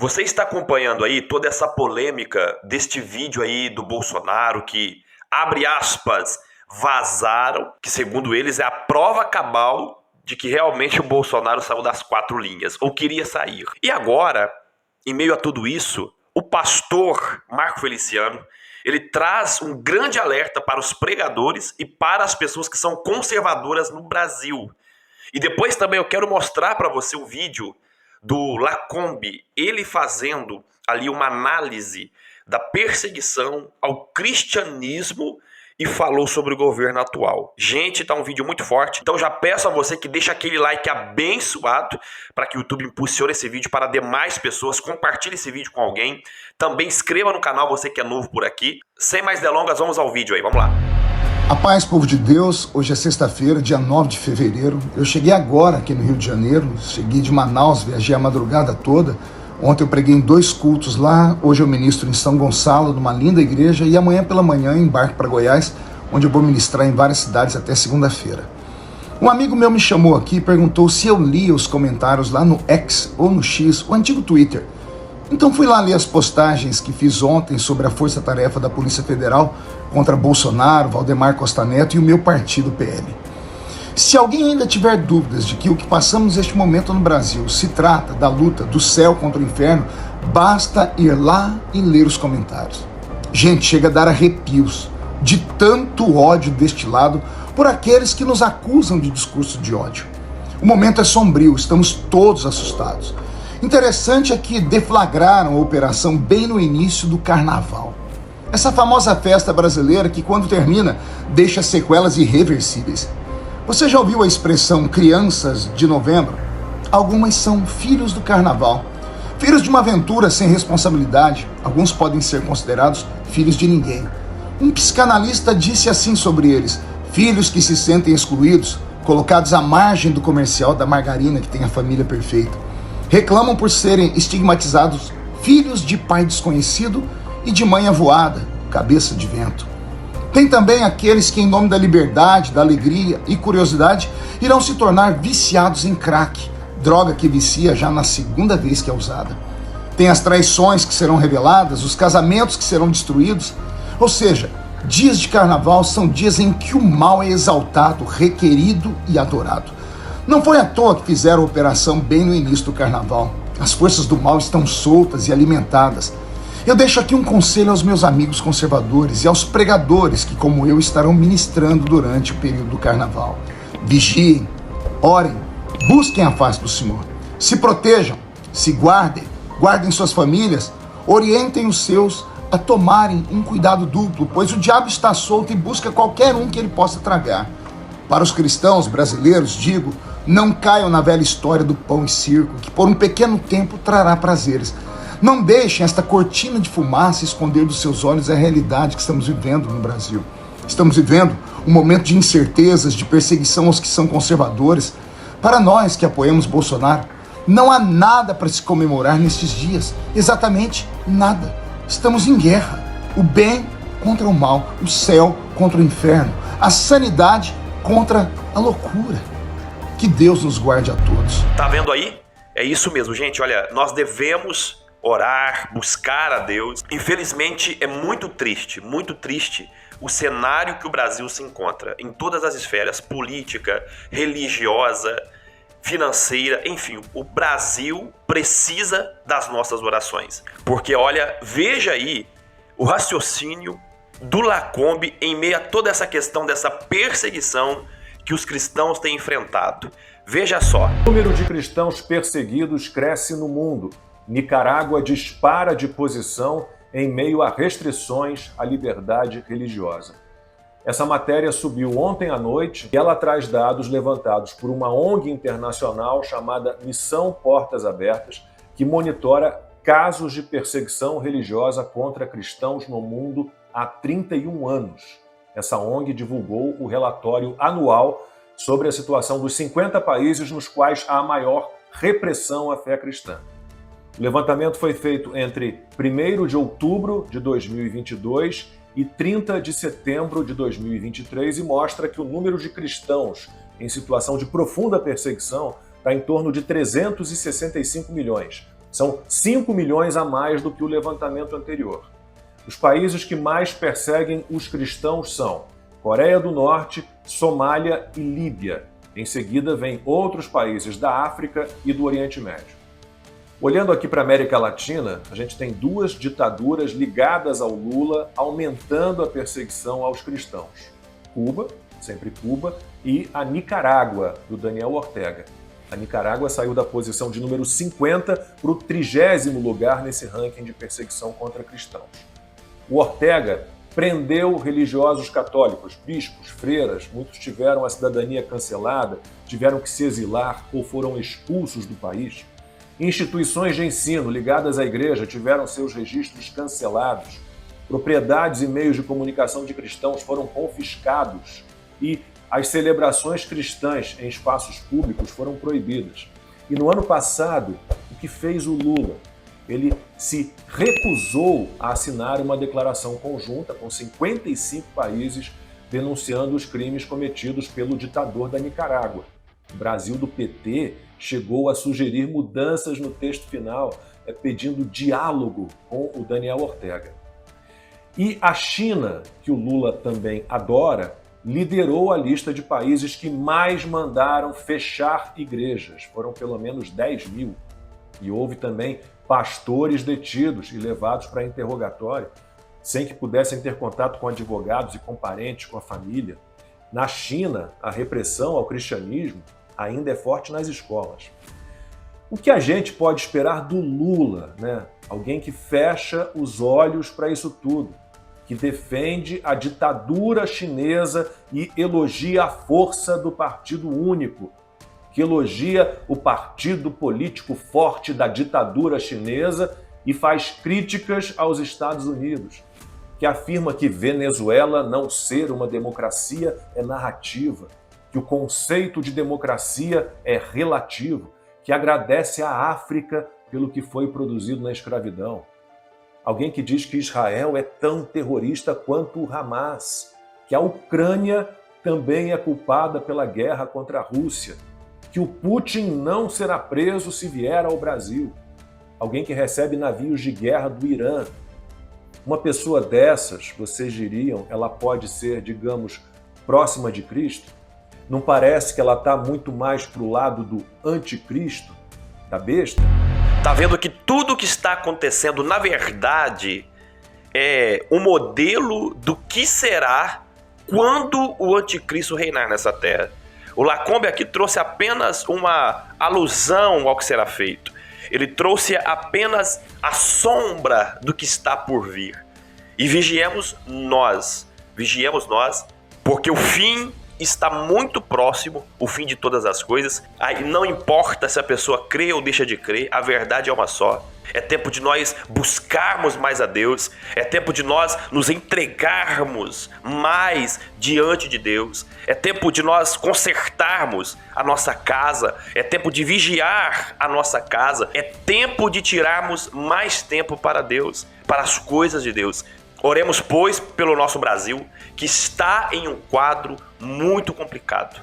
Você está acompanhando aí toda essa polêmica deste vídeo aí do Bolsonaro que, abre aspas, vazaram, que segundo eles é a prova cabal de que realmente o Bolsonaro saiu das quatro linhas, ou queria sair. E agora, em meio a tudo isso, o pastor Marco Feliciano, ele traz um grande alerta para os pregadores e para as pessoas que são conservadoras no Brasil. E depois também eu quero mostrar para você o vídeo do Lacombe, ele fazendo ali uma análise da perseguição ao cristianismo e falou sobre o governo atual. Gente, tá um vídeo muito forte, então já peço a você que deixe aquele like abençoado para que o YouTube impulsione esse vídeo para demais pessoas, compartilhe esse vídeo com alguém, também inscreva no canal você que é novo por aqui. Sem mais delongas, vamos ao vídeo aí, vamos lá. A paz, povo de Deus. Hoje é sexta-feira, dia 9 de fevereiro. Eu cheguei agora aqui no Rio de Janeiro, cheguei de Manaus, viajei a madrugada toda. Ontem eu preguei em 2 cultos lá, hoje eu ministro em São Gonçalo, numa linda igreja, e amanhã pela manhã eu embarco para Goiás, onde eu vou ministrar em várias cidades até segunda-feira. Um amigo meu me chamou aqui e perguntou se eu lia os comentários lá no X ou no X, o antigo Twitter. Então fui lá ler as postagens que fiz ontem sobre a força-tarefa da Polícia Federal contra Bolsonaro, Valdemar Costa Neto e o meu partido PL. Se alguém ainda tiver dúvidas de que o que passamos neste momento no Brasil se trata da luta do céu contra o inferno, basta ir lá e ler os comentários. Gente, chega a dar arrepios de tanto ódio destilado por aqueles que nos acusam de discurso de ódio. O momento é sombrio, estamos todos assustados. Interessante é que deflagraram a operação bem no início do carnaval. Essa famosa festa brasileira que, quando termina, deixa sequelas irreversíveis. Você já ouviu a expressão crianças de novembro? Algumas são filhos do carnaval. Filhos de uma aventura sem responsabilidade. Alguns podem ser considerados filhos de ninguém. Um psicanalista disse assim sobre eles: filhos que se sentem excluídos, colocados à margem do comercial da margarina que tem a família perfeita. Reclamam por serem estigmatizados filhos de pai desconhecido e de mãe avoada, cabeça de vento. Tem também aqueles que, em nome da liberdade, da alegria e curiosidade, irão se tornar viciados em crack, droga que vicia já na segunda vez que é usada. Tem as traições que serão reveladas, os casamentos que serão destruídos. Ou seja, dias de carnaval são dias em que o mal é exaltado, requerido e adorado. Não foi à toa que fizeram a operação bem no início do carnaval. As forças do mal estão soltas e alimentadas. Eu deixo aqui um conselho aos meus amigos conservadores e aos pregadores que, como eu, estarão ministrando durante o período do carnaval. Vigiem, orem, busquem a face do Senhor. Se protejam, se guardem, guardem suas famílias, orientem os seus a tomarem um cuidado duplo, pois o diabo está solto e busca qualquer um que ele possa tragar. Para os cristãos brasileiros, digo, não caiam na velha história do pão e circo, que por um pequeno tempo trará prazeres. Não deixem esta cortina de fumaça esconder dos seus olhos a realidade que estamos vivendo no Brasil. Estamos vivendo um momento de incertezas, de perseguição aos que são conservadores. Para nós que apoiamos Bolsonaro, não há nada para se comemorar nestes dias. Exatamente nada. Estamos em guerra. O bem contra o mal, o céu contra o inferno, a sanidade contra a loucura. Que Deus nos guarde a todos. Tá vendo aí? É isso mesmo, gente. Olha, nós devemos orar, buscar a Deus. Infelizmente, é muito triste o cenário que o Brasil se encontra em todas as esferas, política, religiosa, financeira, enfim, o Brasil precisa das nossas orações. Porque, olha, veja aí o raciocínio do Lacombe em meio a toda essa questão dessa perseguição que os cristãos têm enfrentado. Veja só. O número de cristãos perseguidos cresce no mundo. Nicarágua dispara de posição em meio a restrições à liberdade religiosa. Essa matéria subiu ontem à noite e ela traz dados levantados por uma ONG internacional chamada Missão Portas Abertas, que monitora casos de perseguição religiosa contra cristãos no mundo há 31 anos. Essa ONG divulgou o relatório anual sobre a situação dos 50 países nos quais há maior repressão à fé cristã. O levantamento foi feito entre 1º de outubro de 2022 e 30 de setembro de 2023 e mostra que o número de cristãos em situação de profunda perseguição está em torno de 365 milhões, São 5 milhões a mais do que o levantamento anterior. Os países que mais perseguem os cristãos são Coreia do Norte, Somália e Líbia. Em seguida, vêm outros países da África e do Oriente Médio. Olhando aqui para a América Latina, a gente tem 2 ditaduras ligadas ao Lula, aumentando a perseguição aos cristãos. Cuba, sempre Cuba, e a Nicarágua, do Daniel Ortega. A Nicarágua saiu da posição de número 50 para o 30º lugar nesse ranking de perseguição contra cristãos. O Ortega prendeu religiosos católicos, bispos, freiras, muitos tiveram a cidadania cancelada, tiveram que se exilar ou foram expulsos do país. Instituições de ensino ligadas à igreja tiveram seus registros cancelados. Propriedades e meios de comunicação de cristãos foram confiscados e as celebrações cristãs em espaços públicos foram proibidas. E no ano passado, o que fez o Lula? Ele se recusou a assinar uma declaração conjunta com 55 países denunciando os crimes cometidos pelo ditador da Nicarágua. O Brasil do PT chegou a sugerir mudanças no texto final, pedindo diálogo com o Daniel Ortega. E a China, que o Lula também adora, liderou a lista de países que mais mandaram fechar igrejas. Foram pelo menos 10 mil. E houve também pastores detidos e levados para interrogatório, sem que pudessem ter contato com advogados e com parentes, com a família. Na China, a repressão ao cristianismo ainda é forte nas escolas. O que a gente pode esperar do Lula, né? Alguém que fecha os olhos para isso tudo, que defende a ditadura chinesa e elogia a força do Partido Único, que elogia o partido político forte da ditadura chinesa e faz críticas aos Estados Unidos, que afirma que Venezuela não ser uma democracia é narrativa, que o conceito de democracia é relativo, que agradece à África pelo que foi produzido na escravidão. Alguém que diz que Israel é tão terrorista quanto o Hamas, que a Ucrânia também é culpada pela guerra contra a Rússia, que o Putin não será preso se vier ao Brasil. Alguém que recebe navios de guerra do Irã. Uma pessoa dessas, vocês diriam, ela pode ser, digamos, próxima de Cristo? Não parece que ela está muito mais para o lado do anticristo, da besta? Tá vendo que tudo que está acontecendo, na verdade, é um modelo do que será quando o anticristo reinar nessa terra. O Lacombe aqui trouxe apenas uma alusão ao que será feito. Ele trouxe apenas a sombra do que está por vir. E vigiemos nós, porque o fim está muito próximo, o fim de todas as coisas. Aí não importa se a pessoa crê ou deixa de crer, a verdade é uma só. É tempo de nós buscarmos mais a Deus, é tempo de nós nos entregarmos mais diante de Deus, é tempo de nós consertarmos a nossa casa, é tempo de vigiar a nossa casa, é tempo de tirarmos mais tempo para Deus, para as coisas de Deus. Oremos, pois, pelo nosso Brasil, que está em um quadro muito complicado.